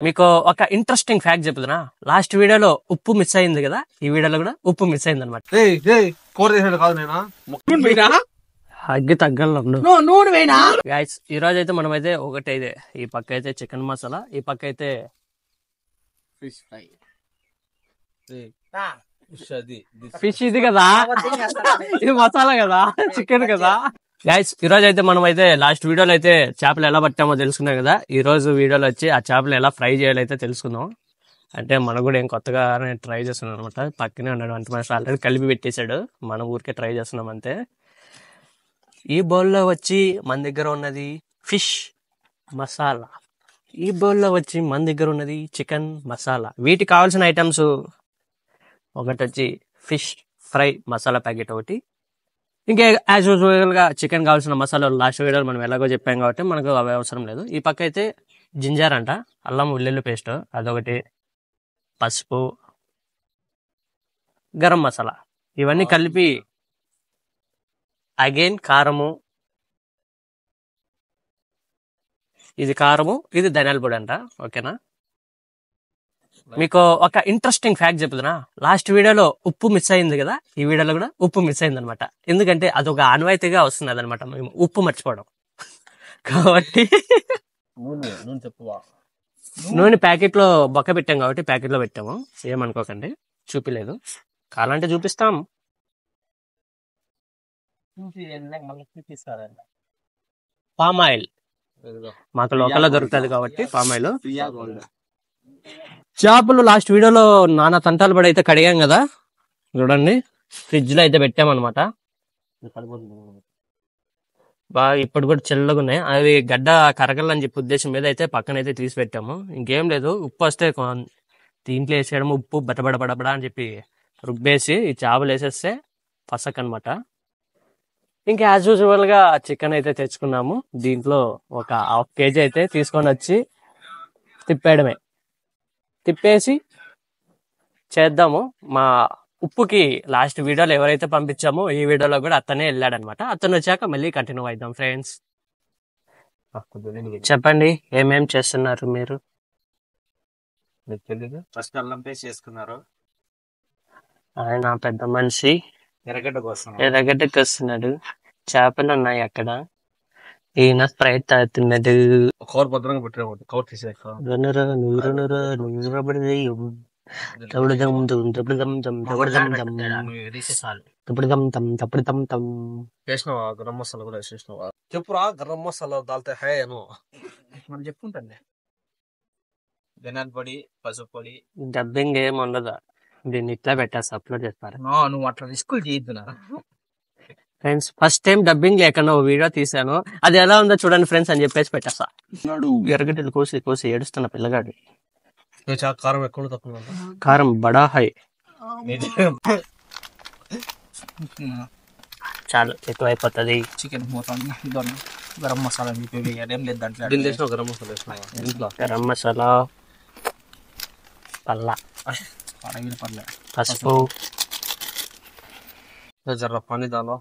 మీకు ఒక interesting fact చెప్తున్నా. లాస్ట్ వీడియోలో ఉప్పు మిస్ అయింది కదా, ఈ వీడియోలో కూడా ఉప్పు మిస్ అయింది అనమాట. అగ్గి తగ్గల్లో గైస్, ఈ రోజు అయితే మనమైతే ఒకటైతే ఈ పక్క అయితే చికెన్ మసాలా, ఈ పక్క అయితే ఫిష్ ఫ్రై. ఫిష్ ఇది కదా, ఇది మసాలా కదా, చికెన్ కదా. గైస్, ఈ రోజు అయితే మనం అయితే లాస్ట్ వీడియోలో అయితే చేపలు ఎలా పట్టామో తెలుసుకున్నాం కదా. ఈ రోజు వీడియోలో వచ్చి ఆ చేపలు ఎలా ఫ్రై చేయాలో అయితే తెలుసుకుందాం. అంటే మనం కూడా ఏం కొత్తగా ట్రై చేస్తున్నాం అనమాట. పక్కనే ఉన్నాడు వంట మనిషి, ఆల్రెడీ కలిపి పెట్టేశాడు, మనం ఊరికే ట్రై చేస్తున్నాం అంతే. ఈ బౌల్లో వచ్చి మన దగ్గర ఉన్నది ఫిష్ మసాలా, ఈ బౌల్లో వచ్చి మన దగ్గర ఉన్నది చికెన్ మసాలా. వీటికి కావాల్సిన ఐటమ్స్ ఒకటి వచ్చి ఫిష్ ఫ్రై మసాలా ప్యాకెట్ ఒకటి, ఇంకా యాజ్ యూజువల్ గా చికెన్ కావాల్సిన మసాలాలు లాస్ట్ వీడియోలో మనం ఎలాగో చెప్పాం కాబట్టి మనకు అవి అవసరం లేదు. ఈ పక్క అయితే జింజర్ అంట, అల్లం ఉల్లిల్లి పేస్ట్ అదొకటి, పసుపు, గరం మసాలా, ఇవన్నీ కలిపి అగైన్ కారము, ఇది కారము, ఇది ధనియాల పొడి అంట. ఓకేనా, మీకు ఒక ఇంట్రెస్టింగ్ ఫ్యాక్ట్ చెప్తున్నా. లాస్ట్ వీడియోలో ఉప్పు మిస్ అయింది కదా, ఈ వీడియోలో కూడా ఉప్పు మిస్ అయింది అనమాట. ఎందుకంటే అదొక ఆనవాయితీగా వస్తుంది అనమాట, మేము ఉప్పు మర్చిపోవడం కాబట్టి. నూనె ప్యాకెట్ లో బొక్క పెట్టాం కాబట్టి ప్యాకెట్ లో పెట్టాము, ఏమనుకోకండి, చూపిలేదు. కావాలంటే చూపిస్తాం. పామ్ ఆయిల్ మాకు లోకల్లో దొరుకుతుంది కాబట్టి పామ్ ఆయిల్. చేపలు లాస్ట్ వీడియోలో నానా తంటాలు పడి అయితే కడిగాం కదా, చూడండి ఫ్రిడ్జ్ లో అయితే పెట్టామన్నమాట. బాగా ఇప్పుడు కూడా చల్లగా ఉన్నాయి, అవి గడ్డ కరగలని చెప్పి ఉద్దేశం మీద అయితే పక్కన అయితే తీసి పెట్టాము. ఇంకేం లేదు, ఉప్పు వస్తే దీంట్లో వేసేయడం, ఉప్పు బటబడబడబడా అని చెప్పి రుబ్బేసి ఈ చేపలు వేసేస్తే పసక్ అనమాట. ఇంకా యాజ్ యూజువల్ గా చికెన్ అయితే తెచ్చుకున్నాము. దీంట్లో ఒక 1/2 kg అయితే తీసుకొని వచ్చి తిప్పేయడమే, తిప్పేసి చేద్దాము. మా ఉప్పుకి లాస్ట్ వీడియోలో ఎవరైతే పంపించామో ఈ వీడియోలో కూడా అతనే వెళ్ళాడనమాట. అతను వచ్చాక మళ్ళీ కంటిన్యూ అవుదాం ఫ్రెండ్స్. చెప్పండి, ఏమేం చేస్తున్నారు మీరు? ఫస్ట్ అల్లం పేస్ట్ చేసుకున్నారు. ఆయన పెద్ద మనిషి ఎర్రగడ్డకి వస్తున్నాడు, చేపలు ఉన్నాయి అక్కడ, ఈయన స్ప్రైట్ తాగుతున్నాడు. కవర్ భద్రంగా పెట్టారు, కవర్ తీసేక వేసినావా? గరం మసాలా కూడా వేసేసినావా? చెప్పురా, గరం మసాలా దాల్తే హై అను మనం చెప్పుకుంటాండి. ధనియాల పొడి, పసుపు పొడి. డబ్బింగ్ ఏం ఉండదు, దీన్ని ఇట్లా పెట్టేసి అప్లోడ్ చేస్తారు. నువ్వు అట్లా రిస్కులు చేయొద్దునా ఫ్రెండ్స్. ఫస్ట్ టైం డబ్బింగ్ లేకుండా ఓ వీడియో తీసాను, అది ఎలా ఉందో చూడండి ఫ్రెండ్స్ అని చెప్పేసి పెట్టేస్తా. ఎర్రగడ్డలు కోసి కోసి ఏడుస్తున్న పిల్లగాడు. కారం ఎక్కువ తక్కువ, కారం బడా హై, చాలు ఎక్కువ అయిపోతుంది. చికెన్ గరం మసాలా ఏం లేదు దాంట్లో. గరం మసాలా వేసినా, గరం మసాలా, పల్లా, పసుపు, జర్ర పని దాలో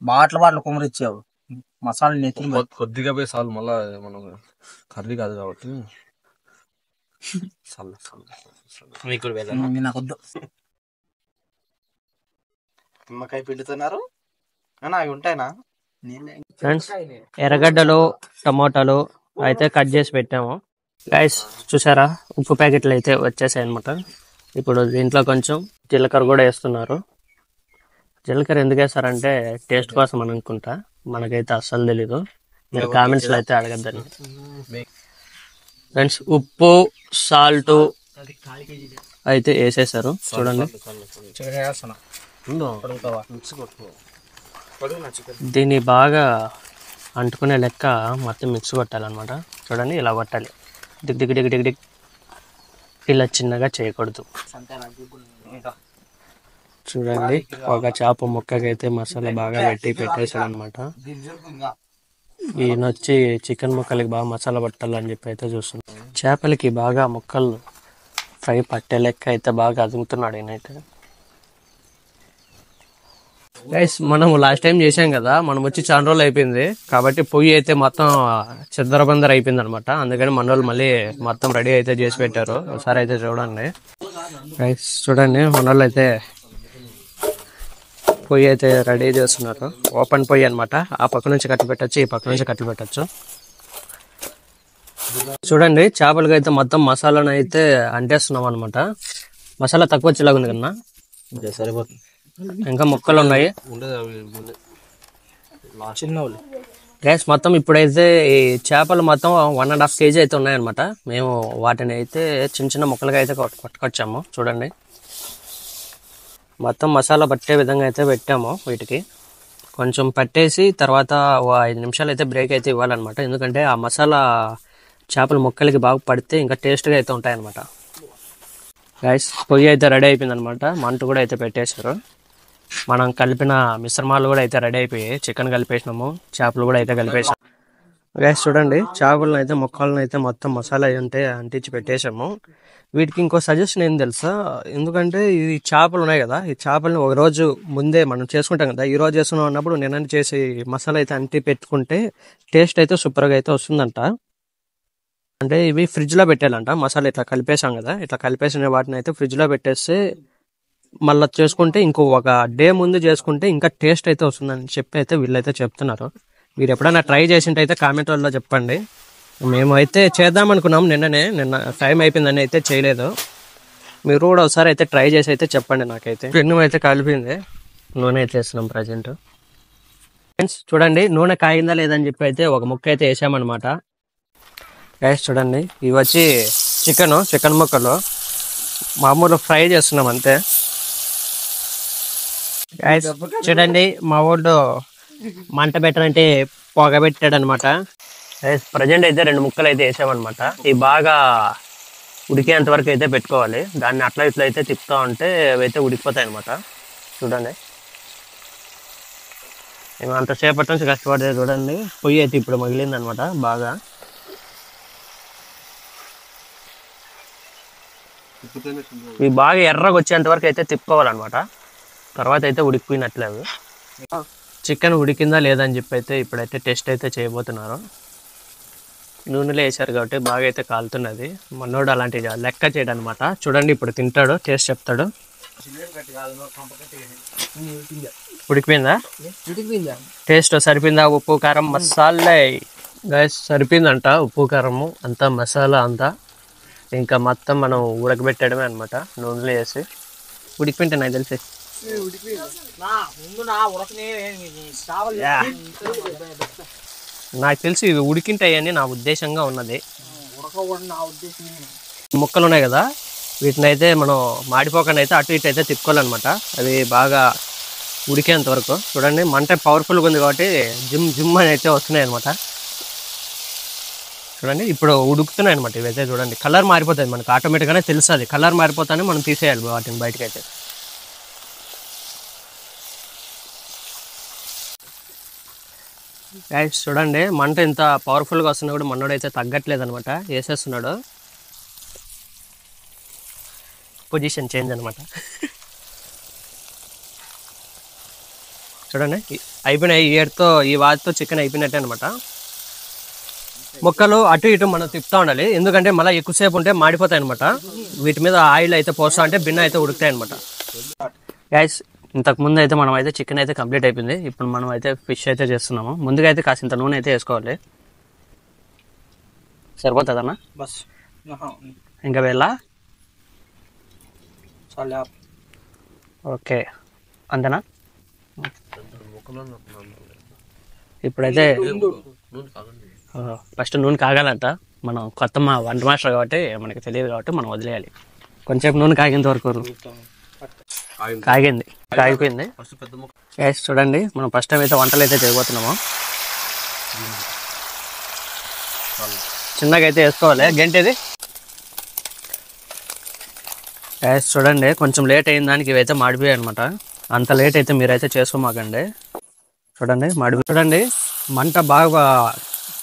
బాట్లు కుమరిచ్చావు, మసాలా నెత్తి కొద్దిగా పోయి చాలు, మళ్ళా మనం కర్రీ కాదు కాబట్టి నాకొద్దు. నిమ్మకాయ పిండుతున్నారు అవి ఉంటాయినా. ఫ్రెండ్స్, ఎర్రగడ్డలు టమోటాలు అయితే కట్ చేసి పెట్టాము. గైస్ చూసారా, ఉప్పు ప్యాకెట్లు అయితే వచ్చేసాయి అనమాట. ఇప్పుడు దీంట్లో కొంచెం జీలకర్ర కూడా వేస్తున్నారు. జీలకర్ర ఎందుకు వేస్తారంటే టేస్ట్ కోసం అని అనుకుంటా, మనకైతే అస్సలు తెలీదు, మీరు కామెంట్స్ లో అయితే అడగద్దని. ఫ్రెండ్స్, ఉప్పు సాల్ట్ అయితే వేసేసారు చూడండి. దీన్ని బాగా అంటుకునే లెక్క మొత్తం మిక్స్ కొట్టాలన్నమాట. చూడండి, ఇలా కొట్టాలి, దిగ్ దిగ్ దిగ్ దిగ్ దిగ్, ఇలా చిన్నగా చేయకూడదు. చూడండి, ఒక చేప ముక్కకైతే మసాలా బాగా పెట్టేసాడు అనమాట. ఈయన వచ్చి చికెన్ ముక్కలకి బాగా మసాలా పట్టాలని చెప్పి అయితే చూస్తున్నాడు. చేపలకి బాగా ముక్కలు ఫ్రై పట్టే లెక్క అయితే బాగా అదుగుతున్నాడు ఈయనైతే. గైస్ మనం లాస్ట్ టైం చేసాం కదా, మనం వచ్చి చాలా రోజులు అయిపోయింది కాబట్టి పొయ్యి అయితే మొత్తం చిందరబందర అయిపోయింది అనమాట. అందుకని మన వాళ్ళు మళ్ళీ మొత్తం రెడీ అయితే చేసి పెట్టారు. ఒకసారి అయితే చూడండి గైస్, చూడండి మన వాళ్ళు అయితే పొయ్యి అయితే రెడీ చేస్తున్నారు. ఓపెన్ పొయ్యి అనమాట. ఆ పక్క నుంచి కట్టి పెట్టచ్చు, ఈ పక్క నుంచి కట్టి పెట్టచ్చు. చూడండి చేపలకి అయితే మొత్తం మసాలాను అయితే అంటేస్తున్నాం అనమాట. మసాలా తక్కువ వచ్చేలాగా ఉంది కన్నా, సరిపోతుంది. ఇంకా ముక్కలు ఉన్నాయి చిన్న గ్యాస్. మొత్తం ఇప్పుడైతే ఈ చేపలు మొత్తం 1.5 kg అయితే ఉన్నాయన్నమాట. మేము వాటిని అయితే చిన్న చిన్న ముక్కలుగా అయితే కొట్టుకొచ్చాము. చూడండి మొత్తం మసాలా పట్టే విధంగా అయితే పెట్టాము. వీటికి కొంచెం పట్టేసి తర్వాత 5 నిమిషాలు అయితే బ్రేక్ అయితే ఇవ్వాలన్నమాట. ఎందుకంటే ఆ మసాలా చేపల ముక్కలకి బాగా పడితే ఇంకా టేస్ట్గా అయితే ఉంటాయన్నమాట. గైస్ పొయ్యి అయితే రెడీ అయిపోయింది అనమాట. మంట కూడా అయితే పెట్టేశారు. మనం కలిపిన మిశ్రమాలు కూడా అయితే రెడీ అయిపోయాయి. చికెన్ కలిపేసినాము, చేపలు కూడా అయితే కలిపేసాము. గైస్ చూడండి చేపలను అయితే ముక్కలను అయితే మొత్తం మసాలా అంటే అంటించి పెట్టేసాము. వీటికి ఇంకో సజెషన్ ఏం తెలుసా, ఎందుకంటే ఈ చేపలు ఉన్నాయి కదా, ఈ చేపలను ఒక రోజు ముందే మనం చేసుకుంటాం కదా, ఈ రోజు చేసుకున్నాం అన్నప్పుడు నిన్న చేసి మసాలా అయితే అంటి పెట్టుకుంటే టేస్ట్ అయితే సూపర్గా అయితే వస్తుందంట. అంటే ఇవి ఫ్రిడ్జ్లో పెట్టాలంట. మసాలా ఇట్లా కలిపేసాం కదా, ఇట్లా కలిపేసిన వాటిని అయితే ఫ్రిడ్జ్లో పెట్టేస్తే మళ్ళీ చేసుకుంటే ఇంకో ఒక డే ముందు చేసుకుంటే ఇంకా టేస్ట్ అయితే వస్తుందని చెప్పి అయితే వీళ్ళైతే చెప్తున్నారు. మీరు ఎప్పుడైనా ట్రై చేసింటే అయితే కామెంట్ వల్ల చెప్పండి. మేము అయితే చేద్దాం అనుకున్నాం, నిన్న టైం అయిపోయిందని అయితే చేయలేదు. మీరు కూడా ఒకసారి అయితే ట్రై చేసి అయితే చెప్పండి నాకైతే. పెన్ను అయితే కలిపింది, నూనె అయితే వేస్తున్నాం ప్రజెంట్. ఫ్రెండ్స్ చూడండి నూనె కాగిందా లేదని చెప్పి అయితే ఒక ముక్క అయితే వేసామన్నమాట. గైస్ చూడండి ఇవి వచ్చి చికెన్ ముక్కలు మామూలు ఫ్రై చేస్తున్నాం అంతే. గైస్ చూడండి మా ఊళ్ళో మంట పెట్టాలంటే పొగ పెట్టాడు అనమాట. ప్రజెంట్ అయితే 2 ముక్కలు అయితే వేసామన్నమాట. ఇవి బాగా ఉడికేంత వరకు అయితే పెట్టుకోవాలి. దాన్ని అట్లా ఇట్లా అయితే తిప్పుతా ఉంటే అవి అయితే ఉడికిపోతాయి అనమాట. చూడండి మేము అంతసేపటి నుంచి కష్టపడితే చూడండి పొయ్యి అయితే ఇప్పుడు మగిలింది అనమాట బాగా. ఇవి బాగా ఎర్రగా వచ్చేంత వరకు అయితే తిప్పుకోవాలన్నమాట. తర్వాత అయితే ఉడికిపోయినట్లేదు. చికెన్ ఉడికిందా లేదని చెప్పి అయితే ఇప్పుడైతే టెస్ట్ అయితే చేయబోతున్నారు. నూనెలో వేసారు కాబట్టి బాగా అయితే కాలుతున్నది. మనోడు అలాంటి లెక్క చేయడం అనమాట. చూడండి ఇప్పుడు తింటాడు, టేస్ట్ చెప్తాడు. ఉడికిపోయిందా, టేస్ట్ సరిపోయిందా, ఉప్పు కారం మసాలా గైస్ సరిపోయిందంట. ఉప్పు కారము అంతా మసాలా అంతా ఇంకా మొత్తం మనం ఉడకబెట్టడమే అనమాట. నూనెలో వేసి ఉడికిపోయింటే నాకు తెలిసి ఇవి ఉడికింటాయని నా ఉద్దేశంగా ఉన్నది. ముక్కలు ఉన్నాయి కదా వీటిని అయితే మనం మాడిపోకుండా అయితే అటు ఇటు అయితే తిప్పుకోవాలన్నమాట. అవి బాగా ఉడికేంత వరకు. చూడండి మంట పవర్ఫుల్గా ఉంది కాబట్టి జిమ్ అని అయితే వస్తున్నాయి అనమాట. చూడండి ఇప్పుడు ఉడుకుతున్నాయి అనమాట. ఇవైతే చూడండి కలర్ మారిపోతుంది మనకు ఆటోమేటిక్గానే తెలుస్తుంది. కలర్ మారిపోతానే మనం తీసేయాలి వాటిని బయటకు అయితే. గైస్ చూడండి మంట ఇంత పవర్ఫుల్గా వస్తున్నా కూడా మనోడైతే తగ్గట్లేదు అనమాట, వేసేస్తున్నాడు. పొజిషన్ చేంజ్ అనమాట. చూడండి అయిపోయినాయి. ఈ వాటితో చికెన్ అయిపోయినట్టే అనమాట. ముక్కలు అటు ఇటు మనం తిప్పుతూ ఉండాలి, ఎందుకంటే మళ్ళీ ఎక్కువసేపు ఉంటే మాడిపోతాయి అనమాట. వీటి మీద ఆయిల్ అయితే పోస్తా అంటే బిన్న అయితే ఉడుకుతాయి అనమాట. గైస్ ఇంతకు ముందు అయితే మనం అయితే చికెన్ అయితే కంప్లీట్ అయిపోయింది. ఇప్పుడు మనం అయితే ఫిష్ అయితే చేస్తున్నాము. ముందుగా అయితే కాసింత నూనె అయితే వేసుకోవాలి. సరిపోతుందన్నా బస్ ఇంకా వెళ్ళా? ఓకే అంతేనా? ఇప్పుడైతే ఫస్ట్ నూనె కాగాలంట. మనం కొత్త వంట మాస్టర్ కాబట్టి మనకి తెలియదు కాబట్టి మనం వదిలేయాలి. కొంచెం నూనె కాగేంత వరకు. కాగిపోయింది. గ్యాస్ చూడండి మనం ఫస్ట్ టైం అయితే వంటలు అయితే చేయబోతున్నాము. చిన్నగా అయితే వేసుకోవాలి. గంటేది గ్యాస్ చూడండి కొంచెం లేట్ అయిన దానికి ఇవైతే మాడిపోయాయి అనమాట. అంత లేట్ అయితే మీరైతే చేసుకోమాకండి. చూడండి చూడండి మంట బాగా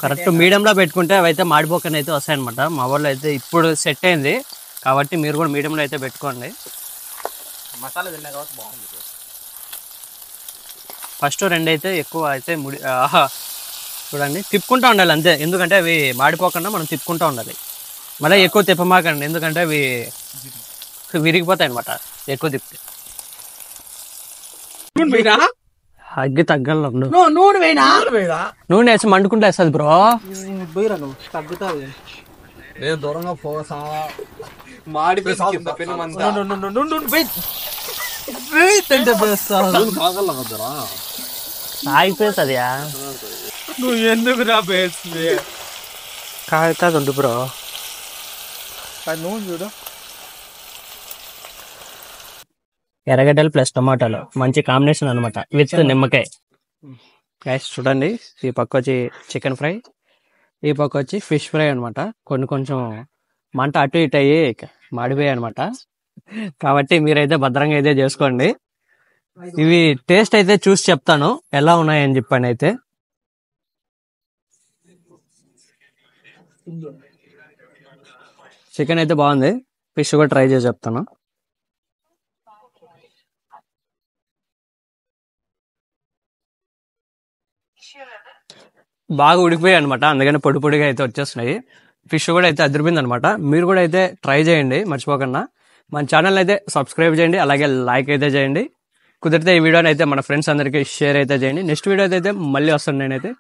కరెక్ట్ మీడియంలో పెట్టుకుంటే అవి అయితే మాడిపోకనే అయితే వస్తాయన్నమాట. మా వాళ్ళు అయితే ఇప్పుడు సెట్ అయింది కాబట్టి మీరు కూడా మీడియంలో అయితే పెట్టుకోండి. మసాలా తిన్నా కాబట్టి బాగుంది. ఫస్ట్ రెండు అయితే ఎక్కువ అయితే చూడండి తిప్పుకుంటూ ఉండాలి అంతే, ఎందుకంటే అవి మాడిపోకుండా మనం తిప్పుకుంటూ ఉండాలి. మళ్ళీ ఎక్కువ తిప్పమాకండి, ఎందుకంటే అవి విరిగిపోతాయి అనమాట ఎక్కువ తిప్పితే. అగ్గి తగ్గల నూనె వేసి మండుకుంటే వేస్తుంది బ్రో. నేను దూరంగా పోసా మాడిపోయి ఆగిపోతుంది. నువ్వు ఎందుకు రా పేస్తుంది కాదు బ్రో. నువ్వు చూడు, ఎర్రగడ్డలు ప్లస్ టమాటాలు మంచి కాంబినేషన్ అనమాట విత్ నిమ్మకాయ. గైస్ చూడండి, ఈ పక్క వచ్చి చికెన్ ఫ్రై, ఈ పక్క వచ్చి ఫిష్ ఫ్రై అనమాట. కొంచెం మంట అటు ఇటు అయ్యి మాడిపోయాయి అనమాట. కాబట్టి మీరైతే భద్రంగా అయితే చేసుకోండి. ఇవి టేస్ట్ అయితే చూసి చెప్తాను ఎలా ఉన్నాయని చెప్పండి. అయితే చికెన్ అయితే బాగుంది, ఫిష్ కూడా ట్రై చేసి చెప్తాను. బాగా ఉడికిపోయాయి అనమాట, అందుకని పొడి పొడిగా అయితే వచ్చేస్తున్నాయి. ఫిష్ కూడా అయితే అదిరిపోయింది అనమాట. మీరు కూడా అయితే ట్రై చేయండి మర్చిపోకుండా. మన ఛానల్ అయితే సబ్స్క్రైబ్ చేయండి, అలాగే లైక్ అయితే చేయండి. కుదిరితే ఈ వీడియోని అయితే మన ఫ్రెండ్స్ అందరికీ షేర్ అయితే చేయండి. నెక్స్ట్ వీడియో అయితే మళ్ళీ వస్తాను నేనైతే.